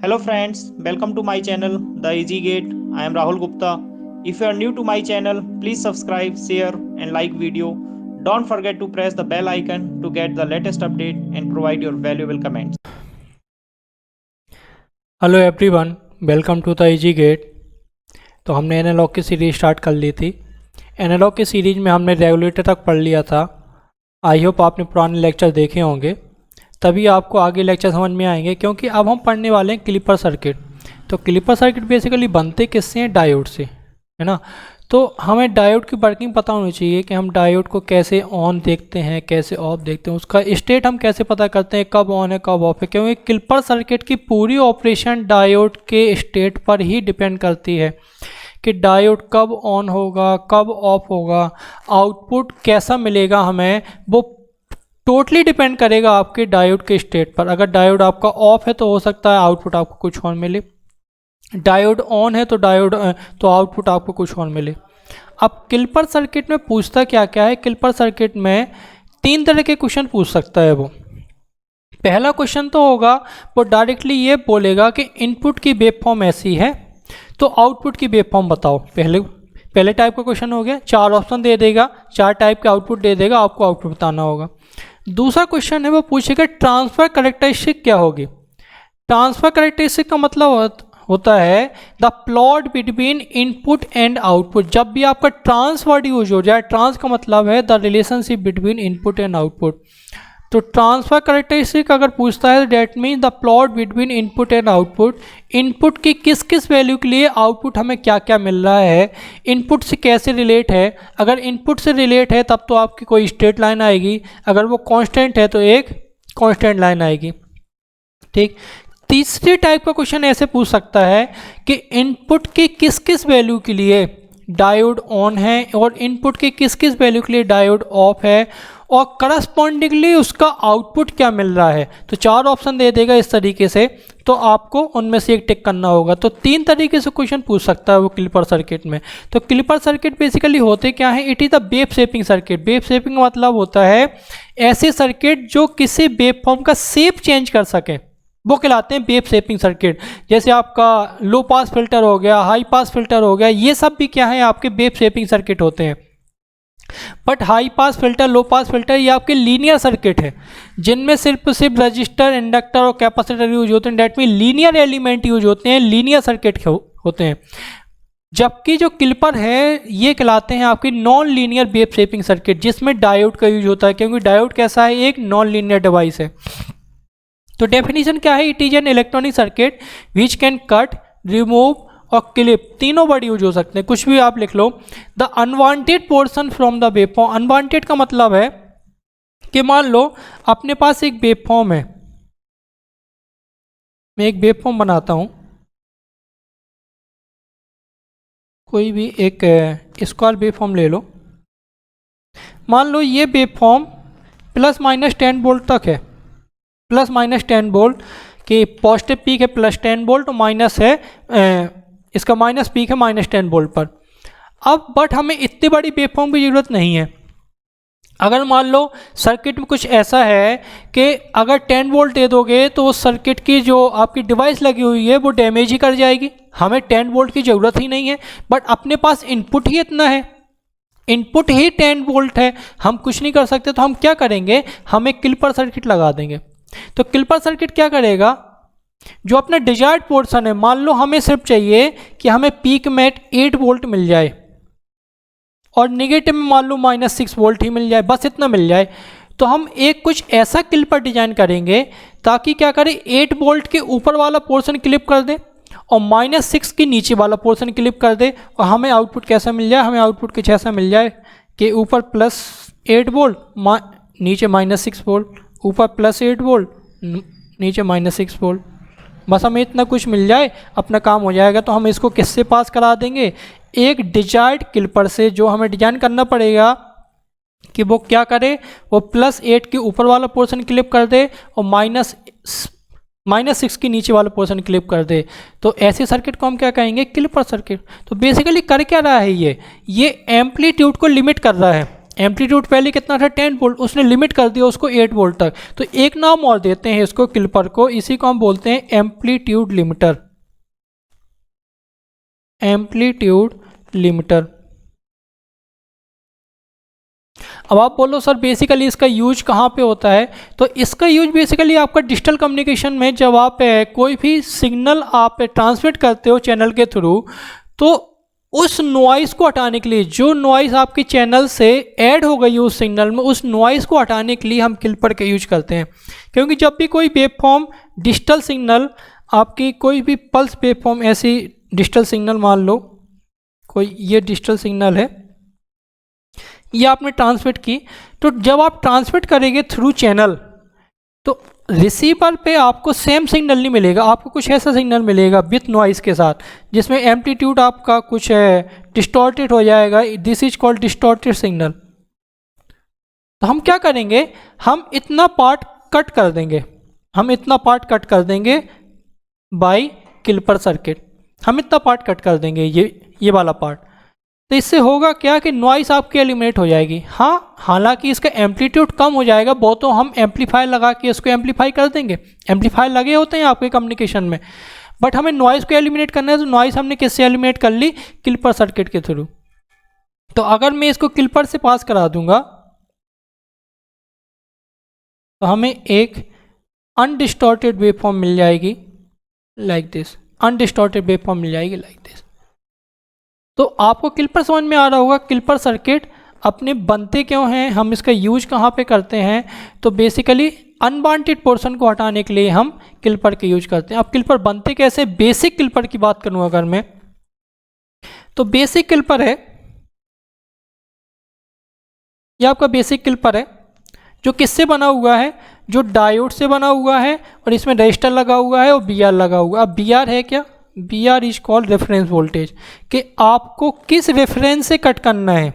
Hello friends, welcome to my channel The Easy Gate. I am Rahul Gupta. If you are new to my channel, please subscribe, share and like video. Don't forget to press the bell icon to get the latest update and provide your valuable comments. Hello everyone, welcome to the easy gate. तो हमने analogue की series start कर ली थी। Analogue की series में हमने regulator तक पढ़ लिया था। आई होप आपने पुराने लेक्चर देखे होंगे, तभी आपको आगे लेक्चर समझ में आएंगे, क्योंकि अब हम पढ़ने वाले हैं क्लिपर सर्किट। तो क्लिपर सर्किट बेसिकली बनते किससे हैं? डायोड से, है ना। तो हमें डायोड की वर्किंग पता होनी चाहिए कि हम डायोड को कैसे ऑन देखते हैं, कैसे ऑफ देखते हैं, उसका स्टेट हम कैसे पता करते हैं, कब ऑन है कब ऑफ है, क्योंकि क्लिपर सर्किट की पूरी ऑपरेशन डायोड के स्टेट पर ही डिपेंड करती है कि डायोड कब ऑन होगा, कब ऑफ होगा, आउटपुट कैसा मिलेगा हमें, वो टोटली डिपेंड करेगा आपके डायोड के स्टेट पर। अगर डायोड आपका ऑफ है तो हो सकता है आउटपुट आपको कुछ और मिले, डायोड ऑन है तो आउटपुट आपको कुछ और मिले। अब क्लिपर सर्किट में पूछता क्या क्या है? क्लिपर सर्किट में 3 तरह के क्वेश्चन पूछ सकता है वो। पहला क्वेश्चन तो होगा, वो डायरेक्टली ये बोलेगा कि इनपुट की वेवफॉर्म ऐसी है तो आउटपुट की वेवफॉर्म बताओ। पहले टाइप का क्वेश्चन हो गया, 4 ऑप्शन दे देगा, 4 टाइप के आउटपुट दे देगा, आपको आउटपुट बताना होगा। दूसरा क्वेश्चन है, वो पूछेगा ट्रांसफर कैरेक्टरिस्टिक क्या होगी। ट्रांसफर कैरेक्टरिस्टिक का मतलब होता है the plot between input and output. जब भी आपका ट्रांस वर्ड यूज हो जाए, ट्रांस का मतलब है the relationship between input and output. तो ट्रांसफर कैरेक्टरिस्टिक अगर पूछता है that mean the plot between input and output. Input की किस किस वैल्यू के लिए आउटपुट हमें क्या क्या मिल रहा है, इनपुट से कैसे रिलेट है। अगर इनपुट से रिलेट है तब तो आपकी कोई स्ट्रेट लाइन आएगी, अगर वो कांस्टेंट है तो एक कांस्टेंट लाइन आएगी। ठीक। तीसरे टाइप का क्वेश्चन ऐसे पूछ सकता है कि इनपुट की किस किस वैल्यू के लिए डायोड ऑन है और इनपुट की किस किस वैल्यू के लिए डायोड ऑफ है, और करस्पॉन्डिंगली उसका आउटपुट क्या मिल रहा है। तो 4 ऑप्शन दे देगा इस तरीके से, तो आपको उनमें से एक टिक करना होगा। तो 3 तरीके से क्वेश्चन पूछ सकता है वो क्लिपर सर्किट में। तो क्लिपर सर्किट बेसिकली होते क्या है? It is the wave shaping circuit. Wave shaping का मतलब होता है ऐसे सर्किट जो किसी वेव फॉर्म का शेप चेंज कर सके, वो कहलाते हैं वेव शेपिंग सर्किट। जैसे आपका लो पास फिल्टर हो गया, हाई पास फिल्टर हो गया, ये सब भी क्या है? आपके वेव शेपिंग सर्किट होते हैं। But high pass filter, low pass filter, ये आपके लीनियर सर्किट है, जिनमें सिर्फ रजिस्टर, इंडक्टर और कैपेसिटर यूज होते हैं। That mean linear element use होते हैं, लीनियर सर्किट होते हैं। जबकि जो क्लिपर है ये कहलाते हैं आपकी non linear wave shaping circuit, जिसमें डायोड का यूज होता है, क्योंकि डायोड कैसा है? एक नॉन लीनियर डिवाइस है। तो डेफिनेशन क्या है? It is an electronic circuit which can cut, remove और क्लिप, तीनों वर्ड यूज हो सकते हैं, कुछ भी आप लिख लो। The unwanted portion from the waveform. Unwanted का मतलब है कि मान लो अपने पास एक वेवफॉर्म है, मैं एक वेवफॉर्म बनाता हूं, कोई भी एक स्क्वायर वेवफॉर्म ले लो। मान लो ये वेवफॉर्म ±10 वोल्ट तक है, ±10 वोल्ट की पॉजिटिव पीक है +10 वोल्ट और माइनस है इसका माइनस पीक है -10 वोल्ट पर। अब बट हमें इतनी बड़ी वेवफॉर्म की ज़रूरत नहीं है। अगर मान लो सर्किट में कुछ ऐसा है कि अगर 10 वोल्ट दे दोगे तो उस सर्किट की जो आपकी डिवाइस लगी हुई है वो डैमेज ही कर जाएगी, हमें 10 वोल्ट की ज़रूरत ही नहीं है। बट अपने पास इनपुट ही इतना है, इनपुट ही 10 वोल्ट है, हम कुछ नहीं कर सकते, तो हम क्या करेंगे? हम एक क्लिपर सर्किट लगा देंगे। तो क्लिपर सर्किट क्या करेगा? जो अपना डिजायर्ड पोर्शन है, मान लो हमें सिर्फ चाहिए कि हमें पीक में 8 वोल्ट मिल जाए और नेगेटिव में मान लो -6 वोल्ट ही मिल जाए, बस इतना मिल जाए। तो हम एक कुछ ऐसा क्लिपर डिजाइन करेंगे ताकि क्या करें? 8 वोल्ट के ऊपर वाला पोर्शन क्लिप कर दे और -6 के नीचे वाला पोर्शन क्लिप कर दे, और हमें आउटपुट कैसा मिल जाए? हमें आउटपुट कुछ ऐसा मिल जाए कि ऊपर +8 वोल्ट, नीचे -6 वोल्ट, ऊपर +8 वोल्ट, नीचे -6 वोल्ट, बस हमें इतना कुछ मिल जाए, अपना काम हो जाएगा। तो हम इसको किससे पास करा देंगे? एक डिजायर्ड क्लिपर से, जो हमें डिजाइन करना पड़ेगा कि वो क्या करे? वो +8 के ऊपर वाला पोर्शन क्लिप कर दे और -6 के नीचे वाला पोर्शन क्लिप कर दे। तो ऐसे सर्किट को हम क्या कहेंगे? Clipper circuit. तो बेसिकली कर क्या रहा है? ये एम्पलीट्यूड को लिमिट कर रहा है। एम्पलीट्यूड पहले कितना था 10 वोल्ट, उसने लिमिट कर दिया उसको 8 वोल्ट तक। तो एक नाम और देते हैं इसको क्लिपर को, इसी को हम बोलते हैं एम्पलीट्यूड लिमिटर। Amplitude limiter. अब आप बोलो सर बेसिकली इसका यूज कहाँ पे होता है, तो इसका यूज बेसिकली आपका डिजिटल कम्युनिकेशन में, जब आप कोई भी सिग्नल आप ट्रांसमिट करते हो चैनल के थ्रू, तो उस नॉइस को हटाने के लिए, जो नॉइस आपके चैनल से ऐड हो गई उस सिग्नल में, उस नॉइस को हटाने के लिए हम क्लिपर का यूज करते हैं। क्योंकि जब भी कोई वेवफॉर्म डिजिटल सिग्नल, आपकी कोई भी पल्स वेवफॉर्म, ऐसी डिजिटल सिग्नल मान लो कोई ये डिजिटल सिग्नल है, ये आपने ट्रांसमिट की, तो जब आप ट्रांसमिट करेंगे थ्रू चैनल, तो रिसीवर पे आपको सेम सिग्नल नहीं मिलेगा, आपको कुछ ऐसा सिग्नल मिलेगा विथ नॉइस के साथ, जिसमें एम्पलीट्यूड आपका कुछ डिस्टॉर्टेड हो जाएगा। This is called distorted signal. तो हम क्या करेंगे, हम इतना पार्ट कट कर देंगे, हम इतना पार्ट कट कर देंगे बाय क्लिपर सर्किट, हम इतना पार्ट कट कर देंगे, ये वाला पार्ट। तो इससे होगा क्या कि नॉइस आपकी एलिमिनेट हो जाएगी। हाँ, हालांकि इसका एम्पलीट्यूड कम हो जाएगा, वो तो हम एम्पलीफायर लगा के इसको एम्पलीफाई कर देंगे, एम्पलीफायर लगे होते हैं आपके कम्युनिकेशन में, बट हमें नॉइस को एलिमिनेट करना है। तो नॉइस हमने किससे एलिमिनेट कर ली, क्लिपर सर्किट के थ्रू। तो अगर मैं इसको क्लिपर से पास करा दूंगा तो हमें एक अनडिस्टॉर्टेड वेवफॉर्म मिल जाएगी लाइक दिस, अनडिस्टॉर्टेड वेवफॉर्म मिल जाएगी लाइक दिस। तो आपको क्लिपर समझ में आ रहा होगा क्लिपर सर्किट अपने बनते क्यों हैं, हम इसका यूज कहाँ पे करते हैं। तो बेसिकली अनवांटेड पोर्शन को हटाने के लिए हम क्लिपर के यूज करते हैं। अब क्लिपर बनते कैसे, बेसिक क्लिपर की बात करूँ अगर मैं, तो बेसिक क्लिपर है, ये आपका बेसिक क्लिपर है जो किससे बना हुआ है, जो डायोड से बना हुआ है, और इसमें रजिस्टर लगा हुआ है और बीआर लगा हुआ है। अब बीआर है क्या, VR is called reference voltage, कि आपको किस रेफरेंस से कट करना है।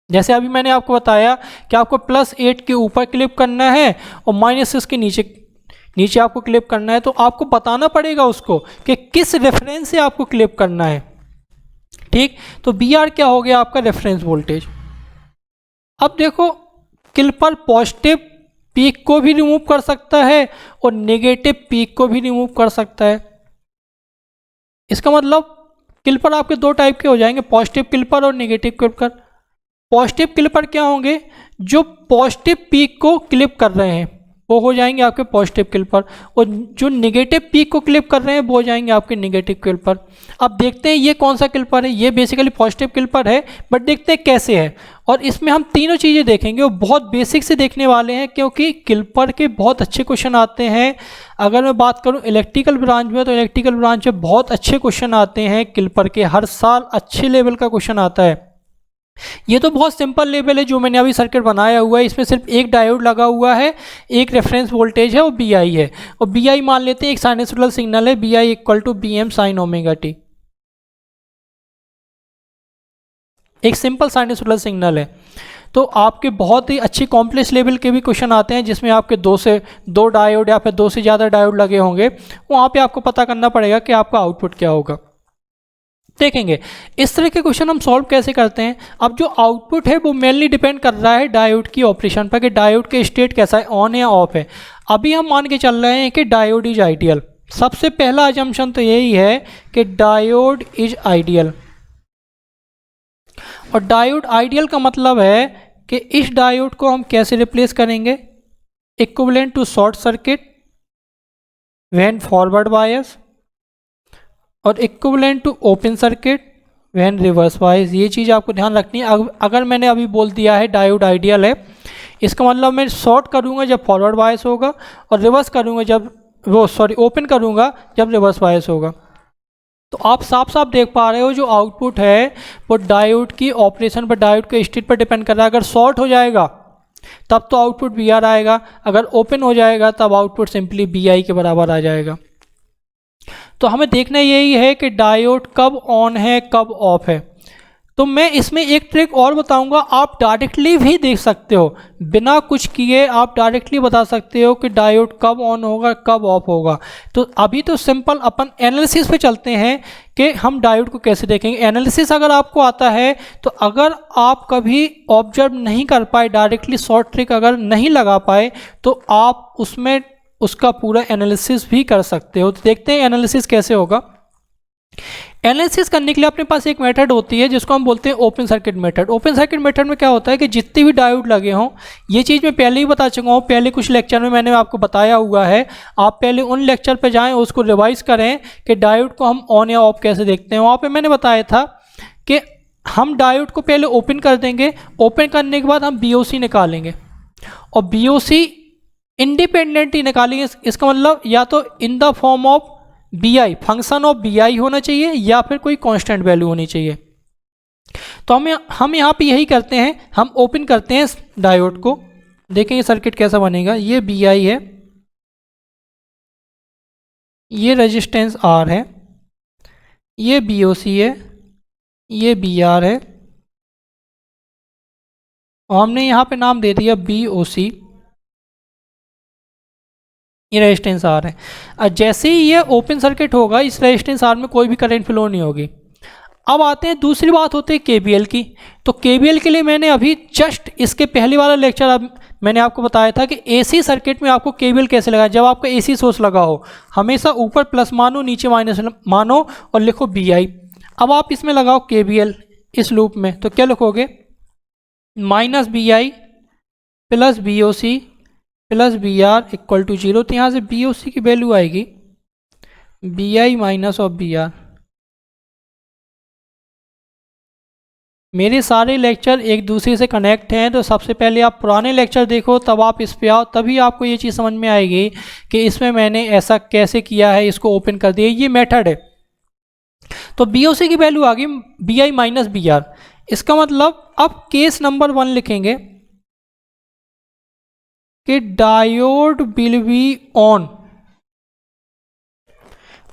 जैसे अभी मैंने आपको बताया कि आपको +8 के ऊपर क्लिप करना है और -6 के नीचे आपको क्लिप करना है, तो आपको बताना पड़ेगा उसको कि किस रेफरेंस से आपको क्लिप करना है। ठीक, तो बीआर क्या हो गया, आपका रेफरेंस वोल्टेज। अब देखो क्लिपर पॉजिटिव पीक को भी रिमूव कर सकता है और नेगेटिव पीक को भी रिमूव कर सकता है। इसका मतलब क्लिपर आपके दो टाइप के हो जाएंगे, पॉजिटिव क्लिपर और नेगेटिव क्लिपर। पॉजिटिव क्लिपर क्या होंगे, जो पॉजिटिव पीक को क्लिप कर रहे हैं वो हो जाएंगे आपके पॉजिटिव क्लिपर, और जो नेगेटिव पीक को क्लिप कर रहे हैं वो हो जाएंगे आपके नेगेटिव क्लिपर। अब देखते हैं ये कौन सा क्लिपर है, ये बेसिकली पॉजिटिव क्लिपर है, बट देखते हैं कैसे है। और इसमें हम तीनों चीज़ें देखेंगे, वो बहुत बेसिक से देखने वाले हैं, क्योंकि क्लिपर के बहुत अच्छे क्वेश्चन आते हैं। अगर मैं बात करूं इलेक्ट्रिकल ब्रांच में, तो इलेक्ट्रिकल ब्रांच में बहुत अच्छे क्वेश्चन आते हैं क्लिपर के, हर साल अच्छे लेवल का क्वेश्चन आता है। ये तो बहुत सिंपल लेवल है जो मैंने अभी सर्किट बनाया हुआ है, इसमें सिर्फ एक डायोड लगा हुआ है, एक रेफरेंस वोल्टेज है और BI है, और BI मान लेते हैं एक साइनसोइडल सिग्नल है, BI = BM sin ωt, एक सिंपल साइनसोइडल सिग्नल है। तो आपके बहुत ही अच्छे कॉम्प्लेक्स लेवल के भी क्वेश्चन आते हैं जिसमें आपके 2 से 2 डायोड या फिर 2 से ज़्यादा डायोड लगे होंगे, वहाँ पे आपको पता करना पड़ेगा कि आपका आउटपुट क्या होगा। देखेंगे इस तरह के क्वेश्चन हम सॉल्व कैसे करते हैं। अब जो आउटपुट है वो मेनली डिपेंड कर रहा है डायोड की ऑपरेशन पर, कि डायोड के स्टेट कैसा है, ऑन है ऑफ है। अभी हम मान के चल रहे हैं कि डायोड इज आइडियल। सबसे पहला अजम्पशन तो यही है कि डायोड इज आइडियल, और डायोड आइडियल का मतलब है कि इस डायोड को हम कैसे रिप्लेस करेंगे, equivalent to short circuit when forward bias, और equivalent to open circuit when reverse bias. ये चीज़ आपको ध्यान रखनी है। अगर मैंने अभी बोल दिया है डायोड आइडियल है, इसका मतलब मैं शॉर्ट करूँगा जब फॉरवर्ड बायस होगा, और रिवर्स करूँगा जब ओपन करूँगा जब रिवर्स बायस होगा। तो आप साफ साफ देख पा रहे हो जो आउटपुट है वो डायोड की ऑपरेशन पर, डायोड के स्टेट पर डिपेंड कर रहा है। अगर शॉर्ट हो जाएगा तब तो आउटपुट BR आएगा, अगर ओपन हो जाएगा तब आउटपुट सिंपली BI के बराबर आ जाएगा। तो हमें देखना यही है कि डायोड कब ऑन है कब ऑफ है। तो मैं इसमें एक ट्रिक और बताऊंगा, आप डायरेक्टली भी देख सकते हो, बिना कुछ किए आप डायरेक्टली बता सकते हो कि डायोड कब ऑन होगा कब ऑफ होगा। तो अभी तो सिंपल अपन एनालिसिस पे चलते हैं कि हम डायोड को कैसे देखेंगे। एनालिसिस अगर आपको आता है तो अगर आप कभी ऑब्जर्व नहीं कर पाए, डायरेक्टली शॉर्ट ट्रिक अगर नहीं लगा पाए, तो आप उसमें उसका पूरा एनालिसिस भी कर सकते हो। तो देखते हैं एनालिसिस कैसे होगा। एनालिसिस करने के लिए अपने पास एक मेथड होती है जिसको हम बोलते हैं open circuit method. Open circuit method में क्या होता है कि जितने भी डायोड लगे हों, ये चीज़ मैं पहले ही बता चुका हूँ, पहले कुछ लेक्चर में मैंने आपको बताया हुआ है, आप पहले उन लेक्चर पे जाएं, उसको रिवाइज करें कि डायोड को हम ऑन या ऑफ कैसे देखते हैं। वहाँ पर मैंने बताया था कि हम डायोड को पहले ओपन कर देंगे, ओपन करने के बाद हम BOC निकालेंगे और BOC इंडिपेंडेंटली निकालेंगे। इसका मतलब या तो in the form of BI, function of BI होना चाहिए या फिर कोई कांस्टेंट वैल्यू होनी चाहिए। तो हम यहाँ पे यही करते हैं, हम ओपन करते हैं डायोड को, देखेंगे सर्किट कैसा बनेगा। ये BI है, ये रेजिस्टेंस R है, ये BOC है, ये BR है और हमने यहाँ पे नाम दे दिया BOC। ये रेजिस्टेंस R है। और जैसे ही ये ओपन सर्किट होगा, इस रेजिस्टेंस R में कोई भी करंट फ्लो नहीं होगी। अब आते हैं दूसरी बात होती है KVL की। तो KVL के लिए मैंने अभी जस्ट इसके पहले वाला लेक्चर अब मैंने आपको बताया था कि AC सर्किट में आपको KVL कैसे लगाएं। जब आपका AC सोर्स लगा हो, हमेशा ऊपर प्लस मानो नीचे माइनस मानो और लिखो BI। अब आप इसमें लगाओ KVL इस लूप में, तो क्या लिखोगे, -BI प्लस BOC प्लस BR इक्वल टू 0। तो यहाँ से BOC की वैल्यू आएगी BI माइनस ऑफ BR। मेरे सारे लेक्चर एक दूसरे से कनेक्ट हैं, तो सबसे पहले आप पुराने लेक्चर देखो, तब आप इस पे आओ, तभी आपको ये चीज़ समझ में आएगी कि इसमें मैंने ऐसा कैसे किया है, इसको ओपन कर दिया, ये मेथड है। तो BOC की वैल्यू आ गई BI माइनस BR। इसका मतलब अब केस नंबर 1 लिखेंगे कि diode will be on.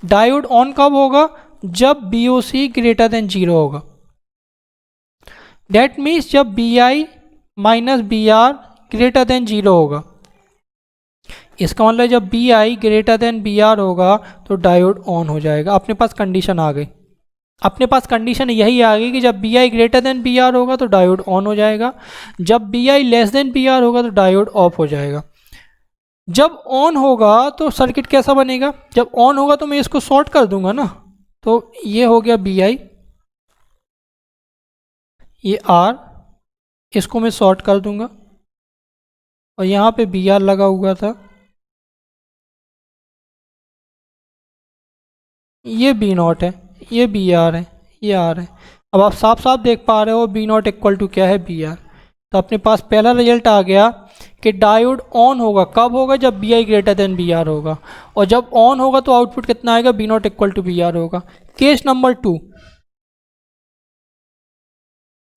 Diode on कब होगा, जब BOC ग्रेटर देन 0 होगा। डेट मीन्स जब BI minus BR greater than 0 होगा। इसका मतलब जब BI ग्रेटर देन BR होगा तो डायोड ऑन हो जाएगा। अपने पास कंडीशन आ गई, अपने पास कंडीशन यही आ गई कि जब BI ग्रेटर देन BR होगा तो डायोड ऑन हो जाएगा, जब BI लेस देन BR होगा तो डायोड ऑफ हो जाएगा। जब ऑन होगा तो सर्किट कैसा बनेगा, जब ऑन होगा तो मैं इसको शॉर्ट कर दूंगा ना, तो ये हो गया BI, ये R, इसको मैं शॉर्ट कर दूंगा और यहाँ पे BR लगा हुआ था, ये B0 है, ये BR है, ये R है। अब आप साफ साफ देख पा रहे हो B0 इक्वल टू क्या है, BR। तो अपने पास पहला रिजल्ट आ गया कि डायोड ऑन होगा कब होगा, जब BI ग्रेटर देन BR होगा, और जब ऑन होगा तो आउटपुट कितना आएगा, B0 इक्वल टू BR होगा। केस नंबर 2,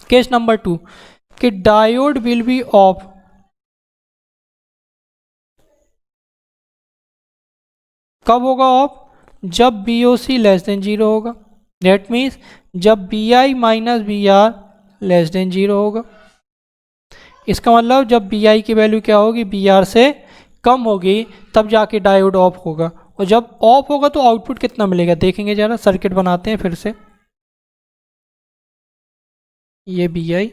केस नंबर 2 कि डायोड विल बी ऑफ कब होगा ऑफ, जब BOC लेस देन 0 होगा। डेट मीन्स जब BI minus BR less than 0 होगा। इसका मतलब जब BI की वैल्यू क्या होगी, BR से कम होगी, तब जाके डायोड ऑफ होगा, और जब ऑफ होगा तो आउटपुट कितना मिलेगा देखेंगे जरा। सर्किट बनाते हैं फिर से, ये BI,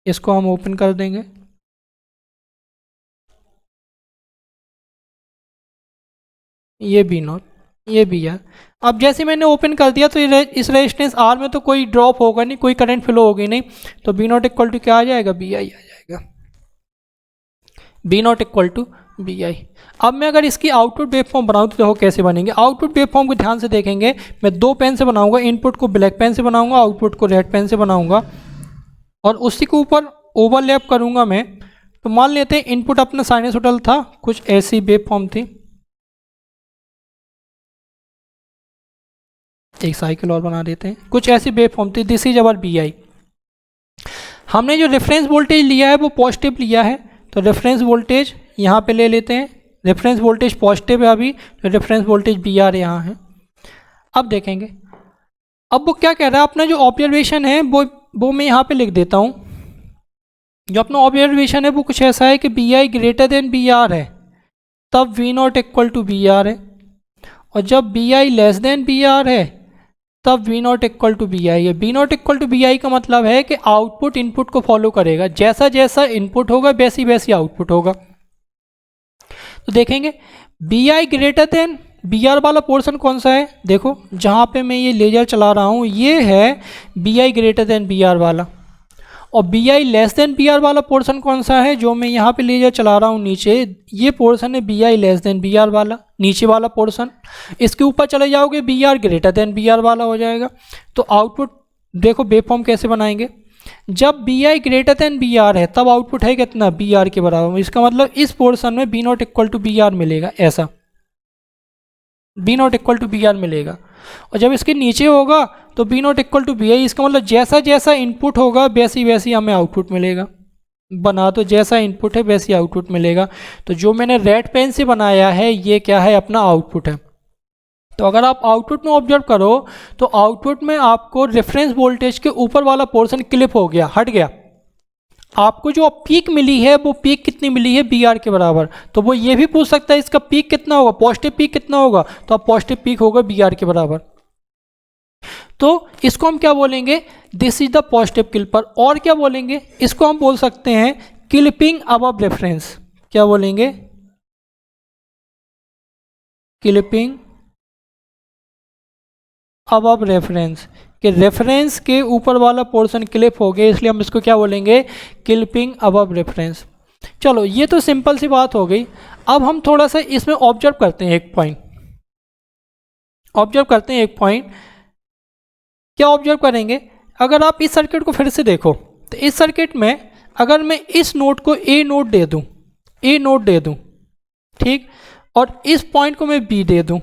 इसको हम ओपन कर देंगे, ये B0, ये BR। अब जैसे मैंने ओपन कर दिया तो इस रेजिस्टेंस R में तो कोई ड्रॉप होगा नहीं, कोई करंट फ्लो होगी नहीं, तो B0 इक्वल टू क्या आ जाएगा, BI आ जाएगा, B0 इक्वल टू BI। अब मैं अगर इसकी आउटपुट वेवफॉर्म बनाऊँ तो देखो कैसे बनेंगे। आउटपुट वेवफॉर्म को ध्यान से देखेंगे, मैं 2 पेन से बनाऊंगा, इनपुट को ब्लैक पेन से बनाऊंगा, आउटपुट को रेड पेन से बनाऊंगा, और उसी के ऊपर ओवरलैप करूंगा मैं। तो मान लेते हैं इनपुट अपना साइनसॉइडल था, कुछ ऐसी वेवफॉर्म थी, एक साइकिल और बना देते हैं, कुछ ऐसी वेवफॉर्म थी, दिस इज अवर BI। हमने जो रेफरेंस वोल्टेज लिया है वो पॉजिटिव लिया है, तो रेफरेंस वोल्टेज यहाँ पे ले लेते हैं, रेफरेंस वोल्टेज पॉजिटिव है अभी, तो रेफरेंस वोल्टेज BR यहाँ है। अब देखेंगे, अब वो क्या कह रहा है, अपना जो ऑब्जर्वेशन है वो मैं यहाँ पे लिख देता हूँ। जो अपना ऑब्जर्वेशन है वो कुछ ऐसा है कि B I greater than B R है तब V not equal to B R है, और जब B I less than B R है तब V not equal to B I है। B not equal to B I का मतलब है कि आउटपुट इनपुट को फॉलो करेगा, जैसा जैसा इनपुट होगा वैसी वैसी आउटपुट होगा। तो देखेंगे V I greater than B R वाला पोर्शन कौन सा है, देखो जहाँ पे मैं ये लेजर चला रहा हूँ ये है V I greater than B R वाला, और V I less than B R वाला पोर्शन कौन सा है, जो मैं यहाँ पे लेजर चला रहा हूँ नीचे, ये पोर्शन है V I less than B R वाला, नीचे वाला पोर्शन। इसके ऊपर चले जाओगे V R greater than B R वाला हो जाएगा। तो आउटपुट देखो वेवफॉर्म कैसे बनाएंगे, जब B I greater than B R है तब आउटपुट है कितना, बी आर के बराबर। इसका मतलब इस पोर्शन में V not equal to B R मिलेगा, ऐसा V not equal to B R मिलेगा। और जब इसके नीचे होगा तो V not equal to B I, इसका मतलब जैसा जैसा इनपुट होगा वैसी वैसी हमें आउटपुट मिलेगा। बना तो जैसा इनपुट है वैसी आउटपुट मिलेगा। तो जो मैंने रेड पेन से बनाया है ये क्या है, अपना आउटपुट है। तो अगर आप आउटपुट में ऑब्जर्व करो तो आउटपुट में आपको रेफरेंस वोल्टेज के ऊपर वाला पोर्शन क्लिप हो गया, हट गया। आपको जो पीक मिली है वो पीक कितनी मिली है, बी आर के बराबर। तो वो ये भी पूछ सकता है इसका पीक कितना होगा, पॉजिटिव पीक कितना होगा, तो आप पॉजिटिव पीक होगा बी आर के बराबर। तो इसको हम क्या बोलेंगे, this is the positive clipper. और क्या बोलेंगे, इसको हम बोल सकते हैं क्लिपिंग अबव रेफरेंस। क्या बोलेंगे, क्लिपिंग अबव रेफरेंस, कि रेफरेंस के ऊपर वाला पोर्शन क्लिप हो गया, इसलिए हम इसको क्या बोलेंगे, क्लिपिंग अबव रेफरेंस। चलो ये तो सिंपल सी बात हो गई। अब हम थोड़ा सा इसमें ऑब्जर्व करते हैं एक पॉइंट, ऑब्जर्व करते हैं एक पॉइंट। क्या ऑब्जर्व करेंगे, अगर आप इस सर्किट को फिर से देखो तो इस सर्किट में अगर मैं इस नोड को ए नोड दे दूं, ए नोड दे दूं, ठीक, और इस पॉइंट को मैं बी दे दूं,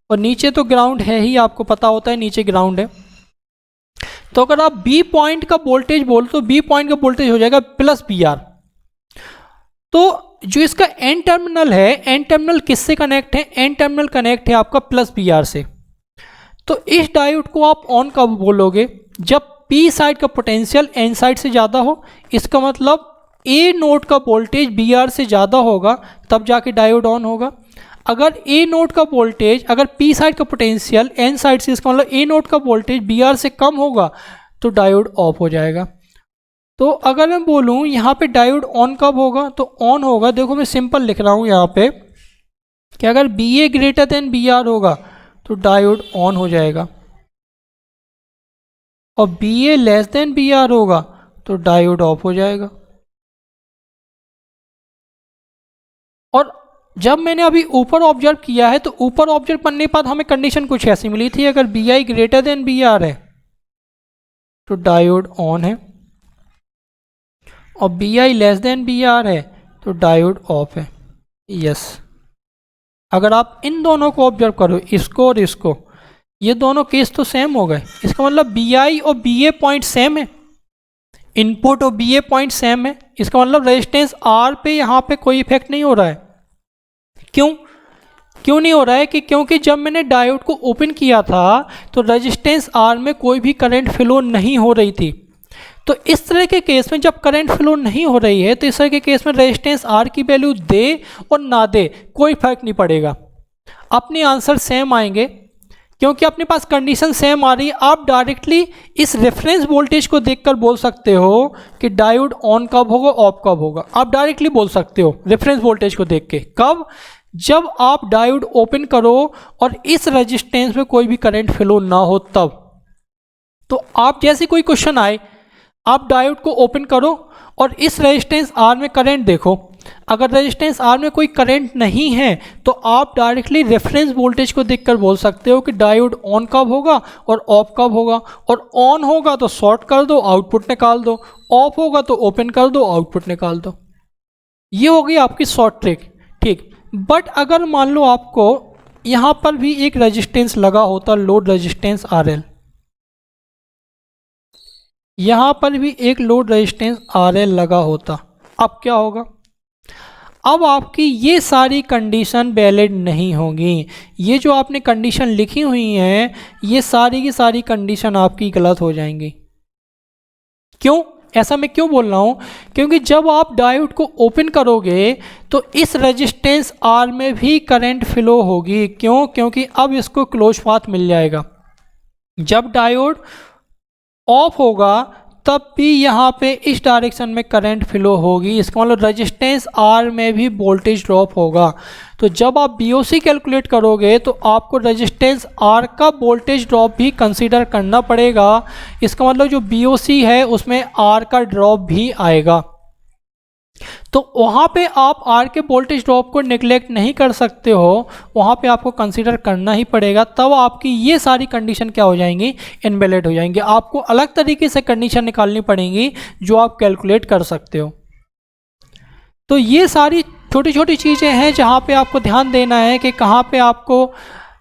और नीचे तो ग्राउंड है ही, आपको पता होता है नीचे ग्राउंड है। तो अगर आप बी पॉइंट का वोल्टेज बोल तो बी पॉइंट का वोल्टेज हो जाएगा प्लस बी आर। तो जो इसका एन टर्मिनल है, एन टर्मिनल किससे कनेक्ट है, एन टर्मिनल कनेक्ट है आपका प्लस बी आर से। तो इस डायोड को आप ऑन कब बोलोगे, जब पी साइड का पोटेंशियल एन साइड से ज़्यादा हो। इसका मतलब ए नोड का वोल्टेज बी आर से ज़्यादा होगा तब जाके डायोड ऑन होगा। अगर ए नोड का वोल्टेज, अगर पी साइड का पोटेंशियल एन साइड से, इसका मतलब ए नोड का वोल्टेज बी आर से कम होगा तो डायोड ऑफ हो जाएगा। तो अगर मैं बोलूँ यहाँ पे डायोड ऑन कब होगा, तो ऑन होगा, देखो मैं सिंपल लिख रहा हूँ यहाँ पे कि अगर V A greater than B R होगा तो डायोड ऑन हो जाएगा, और V A less than B R होगा तो डायोड ऑफ हो जाएगा। और जब मैंने अभी ऊपर ऑब्जर्व किया है तो ऊपर ऑब्जर्व करने के बाद हमें कंडीशन कुछ ऐसी मिली थी, अगर V I greater than B R है तो डायोड ऑन है, और V I less than B R है तो डायोड ऑफ है। यस, अगर आप इन दोनों को ऑब्जर्व करो, इसको और इसको, ये दोनों केस तो सेम हो गए। इसका मतलब बी आई और बी ए पॉइंट सेम है, इनपुट और बी ए पॉइंट सेम है। इसका मतलब रेजिस्टेंस आर पे यहाँ पे कोई इफेक्ट नहीं हो रहा है। क्यों नहीं हो रहा है, कि क्योंकि जब मैंने डायोड को ओपन किया था तो रेजिस्टेंस आर में कोई भी करंट फ्लो नहीं हो रही थी। तो इस तरह के केस में जब करंट फ्लो नहीं हो रही है तो इस तरह के केस में रेजिस्टेंस आर की वैल्यू दे और ना दे कोई फर्क नहीं पड़ेगा, अपने आंसर सेम आएंगे, क्योंकि अपने पास कंडीशन सेम आ रही है। आप डायरेक्टली इस रेफरेंस वोल्टेज को देखकर बोल सकते हो कि डायोड ऑन कब होगा, ऑफ कब होगा। आप डायरेक्टली बोल सकते हो रेफरेंस वोल्टेज को देख के। कब, जब आप डायोड ओपन करो और इस रेजिस्टेंस में कोई भी करंट फ्लो ना हो तब। तो आप जैसे कोई क्वेश्चन आए, आप डायोड को ओपन करो और इस रेजिस्टेंस आर में करंट देखो, अगर रेजिस्टेंस आर में कोई करंट नहीं है तो आप डायरेक्टली रेफरेंस वोल्टेज को देखकर बोल सकते हो कि डायोड ऑन कब होगा और ऑफ कब होगा। और ऑन होगा तो शॉर्ट कर दो, आउटपुट निकाल दो, ऑफ होगा तो ओपन कर दो, आउटपुट निकाल दो। ये हो गई आपकी शॉर्ट ट्रिक, ठीक। बट अगर मान लो आपको यहाँ पर भी एक रेजिस्टेंस लगा होता, लोड रेजिस्टेंस आर एल, यहाँ पर भी एक लोड रेजिस्टेंस आर एल लगा होता, अब क्या होगा। अब आपकी ये सारी कंडीशन वैलिड नहीं होगी। ये जो आपने कंडीशन लिखी हुई हैं ये सारी की सारी कंडीशन आपकी गलत हो जाएंगी। क्यों, ऐसा मैं क्यों बोल रहा हूँ? क्योंकि जब आप डायोड को ओपन करोगे तो इस रेजिस्टेंस आर में भी करंट फ्लो होगी। क्यों? क्योंकि अब इसको क्लोज पाथ मिल जाएगा। जब डायोड ऑफ होगा तब भी यहाँ पे इस डायरेक्शन में करंट फ्लो होगी। इसका मतलब रेजिस्टेंस आर में भी वोल्टेज ड्रॉप होगा। तो जब आप बीओसी कैलकुलेट करोगे तो आपको रेजिस्टेंस आर का वोल्टेज ड्रॉप भी कंसीडर करना पड़ेगा। इसका मतलब जो बीओसी है उसमें आर का ड्रॉप भी आएगा। तो वहाँ पे आप आर के वोल्टेज ड्रॉप को नेग्लेक्ट नहीं कर सकते हो, वहाँ पे आपको कंसीडर करना ही पड़ेगा। तब आपकी ये सारी कंडीशन क्या हो जाएंगी? इनवैलिड हो जाएंगी। आपको अलग तरीके से कंडीशन निकालनी पड़ेंगी जो आप कैलकुलेट कर सकते हो। तो ये सारी छोटी छोटी चीज़ें हैं जहाँ पे आपको ध्यान देना है कि कहाँ पे आपको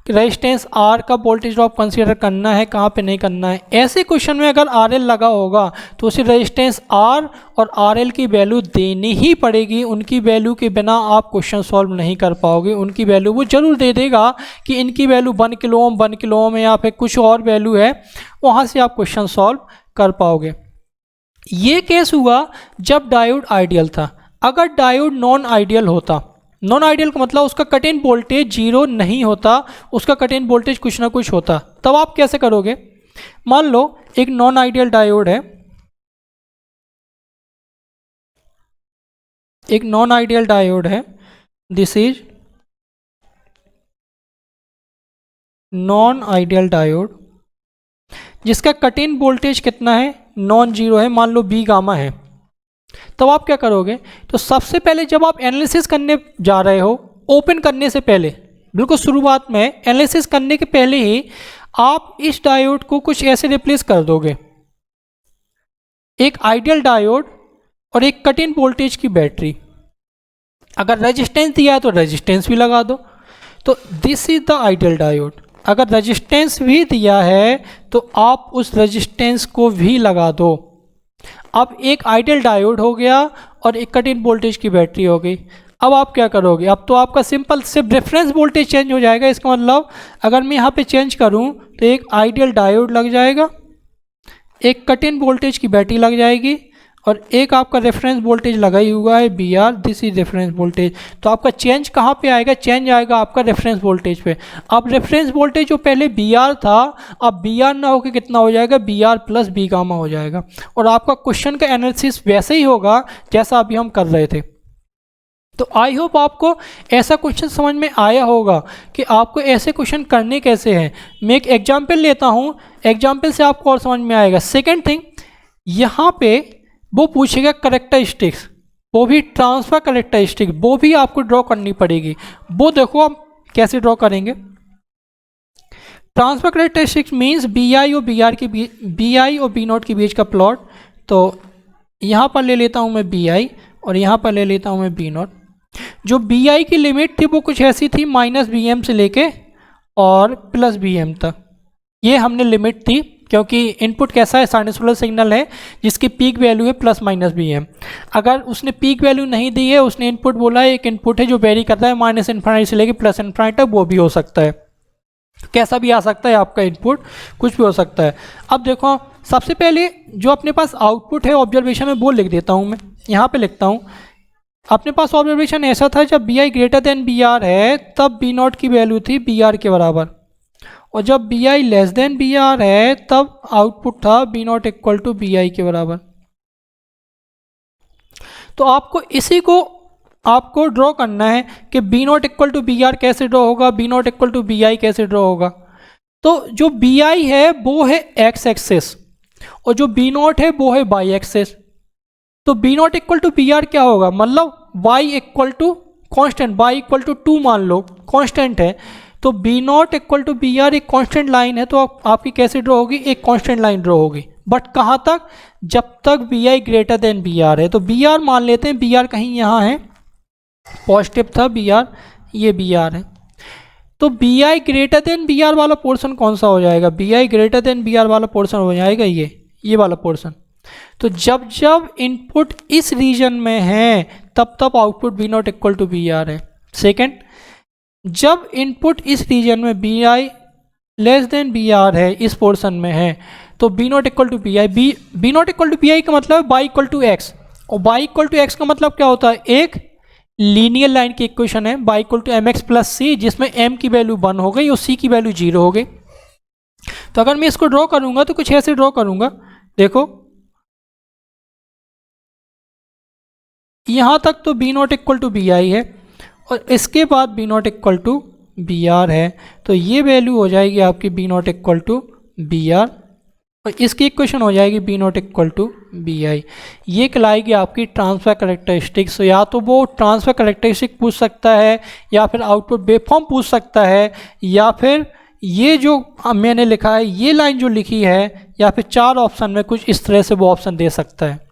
रेजिस्टेंस आर का वोल्टेज ड्रॉप कंसीडर करना है, कहाँ पे नहीं करना है। ऐसे क्वेश्चन में अगर आर एल लगा होगा तो उसे रेजिस्टेंस आर और आर एल की वैल्यू देनी ही पड़ेगी। उनकी वैल्यू के बिना आप क्वेश्चन सॉल्व नहीं कर पाओगे। उनकी वैल्यू वो जरूर दे देगा कि इनकी वैल्यू 1 किलो ओम या फिर कुछ और वैल्यू है, वहाँ से आप क्वेश्चन सॉल्व कर पाओगे। ये केस हुआ जब डायोड आइडियल था। अगर डायोड नॉन आइडियल होता, नॉन आइडियल का मतलब उसका कट इन वोल्टेज 0 नहीं होता, उसका कट इन वोल्टेज कुछ ना कुछ होता, तब आप कैसे करोगे? मान लो एक नॉन आइडियल डायोड है, एक नॉन आइडियल डायोड है, this is non ideal diode, जिसका कट इन वोल्टेज कितना है? नॉन जीरो है, मान लो बी गामा है। तब आप क्या करोगे? तो सबसे पहले जब आप एनालिसिस करने जा रहे हो, ओपन करने से पहले, बिल्कुल शुरुआत में एनालिसिस करने के पहले ही आप इस डायोड को कुछ ऐसे रिप्लेस कर दोगे, एक आइडियल डायोड और एक कट इन वोल्टेज की बैटरी। अगर रेजिस्टेंस दिया है तो रेजिस्टेंस भी लगा दो। तो this is the ideal diode. अगर रेजिस्टेंस भी दिया है तो आप उस रेजिस्टेंस को भी लगा दो। अब एक आइडियल डायोड हो गया और एक कट इन वोल्टेज की बैटरी हो गई। अब आप क्या करोगे? अब तो आपका सिंपल सिर्फ रेफरेंस वोल्टेज चेंज हो जाएगा। इसका मतलब अगर मैं यहाँ पे चेंज करूँ तो एक आइडियल डायोड लग जाएगा, एक कट इन वोल्टेज की बैटरी लग जाएगी और एक आपका रेफरेंस वोल्टेज लगा ही हुआ है V R, this is reference voltage. तो आपका चेंज कहाँ पे आएगा? चेंज आएगा आपका रेफरेंस वोल्टेज पे। अब रेफरेंस वोल्टेज जो पहले बी आर था, अब बी आर ना होकर कितना हो जाएगा? V R plus V gamma हो जाएगा। और आपका क्वेश्चन का एनालिसिस वैसे ही होगा जैसा अभी हम कर रहे थे। तो आई होप आपको ऐसा क्वेश्चन समझ में आया होगा कि आपको ऐसे क्वेश्चन करने कैसे हैं। मैं एक एग्जाम्पल लेता हूँ, एग्जाम्पल से आपको और समझ में आएगा। सेकेंड थिंग, यहाँ पे वो पूछेगा करेक्टरिस्टिक्स, वो भी ट्रांसफर करेक्टरिस्टिक, वो भी आपको ड्रॉ करनी पड़ेगी। वो देखो हम कैसे ड्रॉ करेंगे। Transfer characteristics means V I और बी आर के बीच, बी आई और बी नॉट के बीच का प्लॉट। तो यहाँ पर ले लेता हूँ मैं बी आई और यहाँ पर ले लेता हूँ मैं बी नॉट। जो बी आई की लिमिट थी वो कुछ ऐसी थी, माइनस बी एम से लेके और प्लस बी एम तक, ये हमने लिमिट थी। क्योंकि इनपुट कैसा है? साइनसोइडल सिग्नल है जिसकी पीक वैल्यू है प्लस माइनस बी एम। अगर उसने पीक वैल्यू नहीं दी है, उसने इनपुट बोला है, एक इनपुट है जो वेरी करता है माइनस इन्फिनिटी से लेके प्लस इन्फिनिटी तक, वो भी हो सकता है, कैसा भी आ सकता है आपका इनपुट, कुछ भी हो सकता है। अब देखो, सबसे पहले जो अपने पास आउटपुट है ऑब्जर्वेशन में वो लिख देता हूँ मैं, यहाँ पे लिखता हूँ। अपने पास ऑब्जर्वेशन ऐसा था, जब B I greater than B R है तब बी नॉट की वैल्यू थी बी आर के बराबर, और जब B I less than B R है तब आउटपुट था V not equal to B I के बराबर। तो आपको इसी को आपको ड्रॉ करना है कि V not equal to B R कैसे ड्रॉ होगा, V not equal to B I कैसे ड्रॉ होगा। तो जो बी आई है वो है एक्स एक्सेस और जो बी नॉट है वो है वाई एक्सेस। तो V not equal to B R क्या होगा? मतलब Y equal to constant, Y equal to 2 मान लो, कॉन्स्टेंट है। तो V not equal to B R एक कॉन्स्टेंट लाइन है, तो आपकी कैसे ड्रॉ होगी? एक कॉन्स्टेंट लाइन ड्रॉ होगी। बट कहाँ तक? जब तक V I greater than B R है। तो बी आर मान लेते हैं, बी आर कहीं यहाँ है, पॉजिटिव था बी आर, ये बी आर है। तो V I greater than B R वाला पोर्शन कौन सा हो जाएगा? V I greater than B R वाला पोर्शन हो जाएगा ये वाला पोर्शन। तो जब जब इनपुट इस रीजन में है तब तब output V not equal to B R है। सेकेंड, जब इनपुट इस रीजन में V I less than B R है, इस पोर्शन में है, तो V not equal to B I, V not equal to B I का मतलब है बाई इक्वल टू एक्स, और बाई इक्वल टू एक्स का मतलब क्या होता है, एक लीनियर लाइन की इक्वेशन है Y equal to M x plus सी, जिसमें एम की वैल्यू 1 हो गई और सी की वैल्यू 0 हो गई। तो अगर मैं इसको ड्रॉ करूंगा तो कुछ ऐसे ड्रॉ करूंगा, देखो यहां तक तो V not equal to B I है और इसके बाद V not equal to B R है, तो ये वैल्यू हो जाएगी आपकी V not equal to B R और इसकी इक्वेशन हो जाएगी V not equal to B I. ये कहलाएगी आपकी ट्रांसफर कैरेक्टरिस्टिक्स। या तो वो ट्रांसफर कैरेक्टरिस्टिक पूछ सकता है, या फिर आउटपुट वेवफॉर्म पूछ सकता है, या फिर ये जो मैंने लिखा है ये लाइन जो लिखी है, या फिर 4 ऑप्शन में कुछ इस तरह से वो ऑप्शन दे सकता है।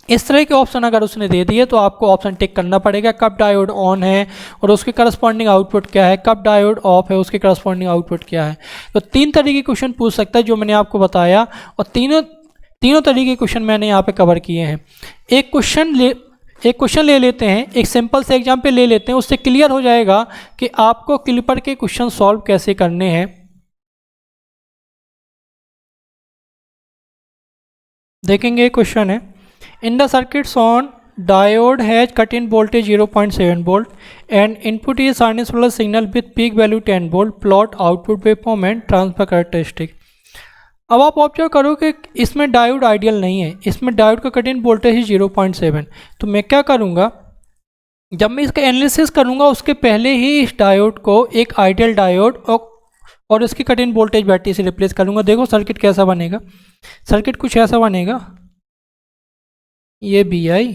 इस तरह के ऑप्शन अगर उसने दे दिए तो आपको ऑप्शन टिक करना पड़ेगा, कब डायोड ऑन है और उसके करस्पॉन्डिंग आउटपुट क्या है, कब डायोड ऑफ है उसके करस्पॉन्डिंग आउटपुट क्या है। तो 3 तरीके के क्वेश्चन पूछ सकता है जो मैंने आपको बताया, और तीनों तरीके के क्वेश्चन मैंने यहाँ पे कवर किए हैं। एक क्वेश्चन ले लेते हैं, एक सिंपल से एग्जाम्पल ले लेते हैं, उससे क्लियर हो जाएगा कि आपको क्लिपर के क्वेश्चन सॉल्व कैसे करने हैं। देखेंगे क्वेश्चन है, in the circuits on diode has cut-in voltage 0.7 volt and input is sinusoidal signal with peak value 10 volt, plot output waveform and transfer characteristic। अब आप ऑब्जर्व करो कि इसमें डायोड आइडियल नहीं है, इसमें डायोड का कट इन वोल्टेज है 0.7। तो मैं क्या करूँगा, जब मैं इसका एनालिसिस करूँगा उसके पहले ही इस डायोड को एक आइडियल डायोड और इसकी कट इन वोल्टेज बैटरी से रिप्लेस करूँगा। देखो सर्किट कैसा बनेगा, सर्किट कुछ ऐसा बनेगा, ये बी आई,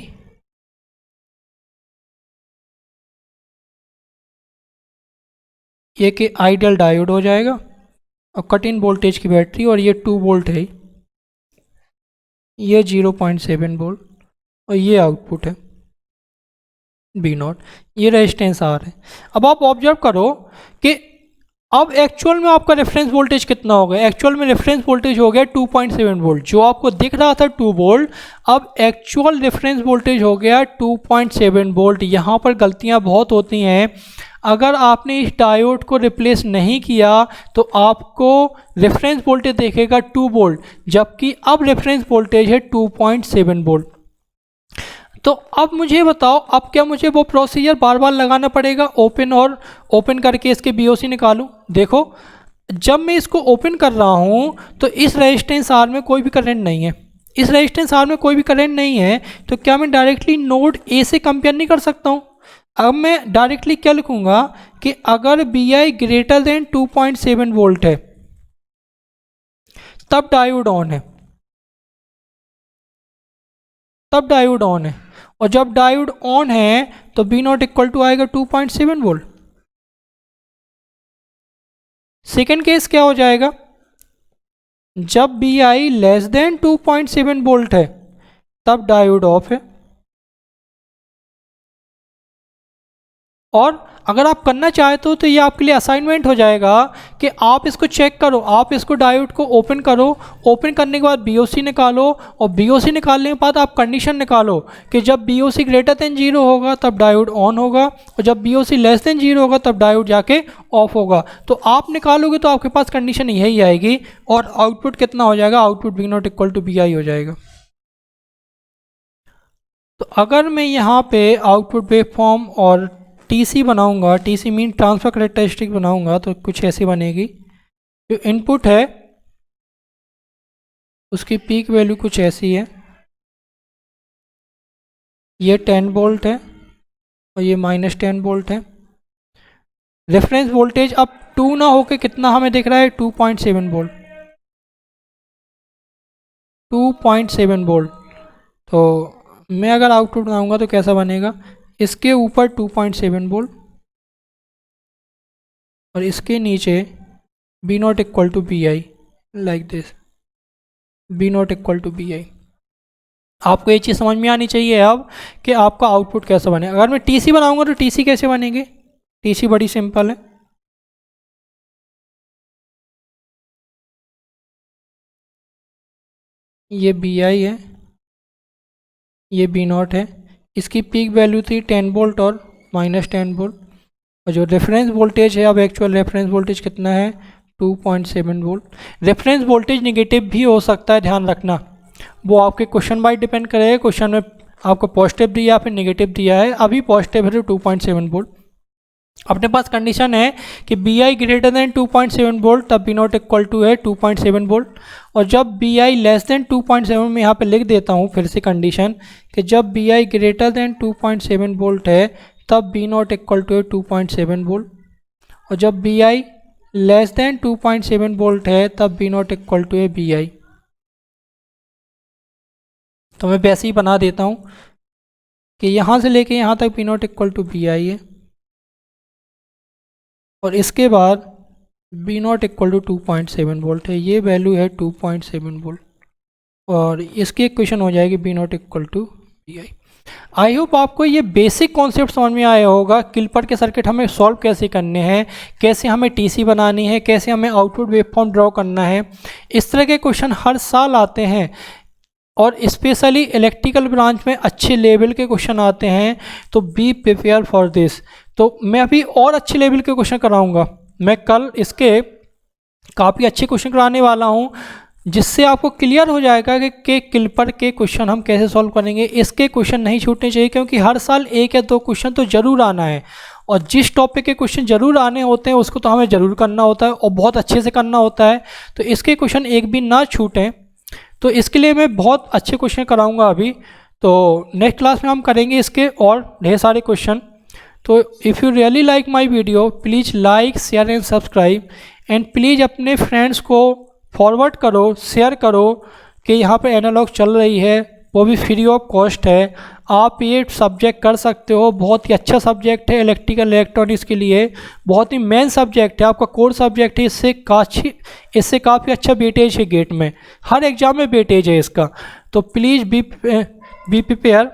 ये कि आइडियल डायोड हो जाएगा और कट इन वोल्टेज की बैटरी, और ये 2 वोल्ट है, ये 0.7 वोल्ट और ये आउटपुट है बी नॉट, ये रेजिस्टेंस आर है। अब आप ऑब्जर्व करो कि अब एक्चुअल में आपका रेफरेंस वोल्टेज कितना हो गया, एक्चुअल में रेफरेंस वोल्टेज हो गया 2.7 वोल्ट, जो आपको दिख रहा था 2 वोल्ट, अब एक्चुअल रेफरेंस वोल्टेज हो गया 2.7 वोल्ट। यहाँ पर गलतियाँ बहुत होती हैं, अगर आपने इस डायोड को रिप्लेस नहीं किया तो आपको रेफरेंस वोल्टेज देखेगा 2 वोल्ट, जबकि अब रेफरेंस वोल्टेज है 2.7 वोल्ट। तो अब मुझे बताओ, अब क्या मुझे वो प्रोसीजर बार बार लगाना पड़ेगा, ओपन करके इसके बीओसी निकालूं। देखो जब मैं इसको ओपन कर रहा हूं तो इस रेजिस्टेंस आर में कोई भी करंट नहीं है, इस रेजिस्टेंस आर में कोई भी करंट नहीं है, तो क्या मैं डायरेक्टली नोड ए से कंपेयर नहीं कर सकता हूं। अब मैं डायरेक्टली क्या लिखूंगा कि अगर V I greater than 2.7 volt है तब डायोड ऑन है, तब डायोड ऑन है, और जब डायोड ऑन है तो बी नॉट इक्वल टू आएगा 2.7 वोल्ट। सेकेंड केस क्या हो जाएगा, जब B I less than 2.7 volt है तब डायोड ऑफ है। और अगर आप करना चाहते हो तो ये आपके लिए असाइनमेंट हो जाएगा कि आप इसको चेक करो, आप इसको डायोड को ओपन करो, ओपन करने के बाद बीओसी निकालो, और बीओसी निकालने के बाद आप कंडीशन निकालो कि जब बीओसी ग्रेटर देन 0 होगा तब डायोड ऑन होगा, और जब बीओसी लेस देन 0 होगा तब डायोड जाके ऑफ होगा। तो आप निकालोगे तो आपके पास कंडीशन यही आएगी, और आउटपुट कितना हो जाएगा, output V not equal to B I हो जाएगा। तो अगर मैं यहाँ पे आउटपुट वेवफॉर्म और टीसी बनाऊंगा, टीसी मीन ट्रांसफर कैरेक्टरिस्टिक बनाऊंगा, तो कुछ ऐसी बनेगी, जो इनपुट है उसकी पीक वैल्यू कुछ ऐसी है, ये 10 वोल्ट है और ये -10 वोल्ट है। रेफरेंस वोल्टेज अब 2 ना होके कितना हमें दिख रहा है, 2.7 वोल्ट, 2.7 वोल्ट। तो मैं अगर आउटपुट बनाऊंगा तो कैसा बनेगा, इसके ऊपर 2.7 वोल्ट और इसके नीचे V not equal to B I, like this, V not equal to B I. आपको ये चीज़ समझ में आनी चाहिए अब कि आपका आउटपुट कैसा बने। अगर मैं टीसी बनाऊंगा तो टीसी कैसे बनेगी, टीसी बड़ी सिंपल है, ये बी आई है, ये बी नॉट है। इसकी पीक वैल्यू थी 10 वोल्ट और -10 वोल्ट। और जो रेफरेंस वोल्टेज है, अब एक्चुअल रेफरेंस वोल्टेज कितना है, 2.7 वोल्ट। रेफरेंस वोल्टेज नेगेटिव भी हो सकता है, ध्यान रखना, वो आपके क्वेश्चन बाय डिपेंड करेगा। क्वेश्चन में आपको पॉजिटिव दिया या फिर नेगेटिव दिया है, अभी पॉजिटिव है तो 2.7 वोल्ट। अपने पास कंडीशन है कि B I greater than 2.7 volt, तब बी नॉट इक्वल टू है 2.7 वोल्ट। और जब बी आई लेस देन 2.7, मैं यहाँ पे लिख देता हूँ फिर से कंडीशन, कि जब B I greater than 2.7 volt है तब बी नॉट इक्वल टू है 2.7 वोल्ट। और जब B I less than 2.7 volt है तब बी नॉट इक्वल टू है बी आई। तो मैं वैसे ही बना देता हूँ कि यहाँ से लेके यहाँ तक V not equal to B I है, और इसके बाद V not equal to 2.7 volt है, ये वैल्यू है 2.7 वोल्ट, और इसकी इक्वेशन हो जाएगी V not equal to B I. I hope आपको ये बेसिक कॉन्सेप्ट समझ में आया होगा। किलपर के सर्किट हमें सॉल्व कैसे करने हैं, कैसे हमें टीसी बनानी है, कैसे हमें आउटपुट वेवफॉर्म ड्रॉ करना है। इस तरह के क्वेश्चन हर साल आते हैं, और स्पेशली इलेक्ट्रिकल ब्रांच में अच्छे लेवल के क्वेश्चन आते हैं, तो बी प्रिपेयर फॉर दिस। तो मैं अभी और अच्छे लेवल के क्वेश्चन कराऊंगा, मैं कल इसके काफ़ी अच्छे क्वेश्चन कराने वाला हूं, जिससे आपको क्लियर हो जाएगा कि किलपर के क्वेश्चन हम कैसे सॉल्व करेंगे। इसके क्वेश्चन नहीं छूटने चाहिए, क्योंकि हर साल 1 या 2 क्वेश्चन तो ज़रूर आना है, और जिस टॉपिक के क्वेश्चन ज़रूर आने होते हैं उसको तो हमें ज़रूर करना होता है, और बहुत अच्छे से करना होता है। तो इसके क्वेश्चन एक भी ना छूटें, तो इसके लिए मैं बहुत अच्छे क्वेश्चन कराऊंगा अभी। तो नेक्स्ट क्लास में हम करेंगे इसके और ढेर सारे क्वेश्चन। तो if you really like my video, please like, share and subscribe, and please अपने फ्रेंड्स को फॉरवर्ड करो, शेयर करो कि यहाँ पे एनालॉग चल रही है, वो भी फ्री ऑफ कॉस्ट है। आप ये सब्जेक्ट कर सकते हो, बहुत ही अच्छा सब्जेक्ट है इलेक्ट्रिकल इलेक्ट्रॉनिक्स के लिए, बहुत ही मेन सब्जेक्ट है, आपका कोर सब्जेक्ट है। इससे काफ़ी अच्छा वेटेज है गेट में, हर एग्जाम में वेटेज है इसका। तो प्लीज़ बी प्रिपेयर।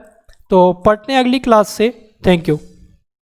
तो पढ़ते हैं अगली क्लास से। Thank you.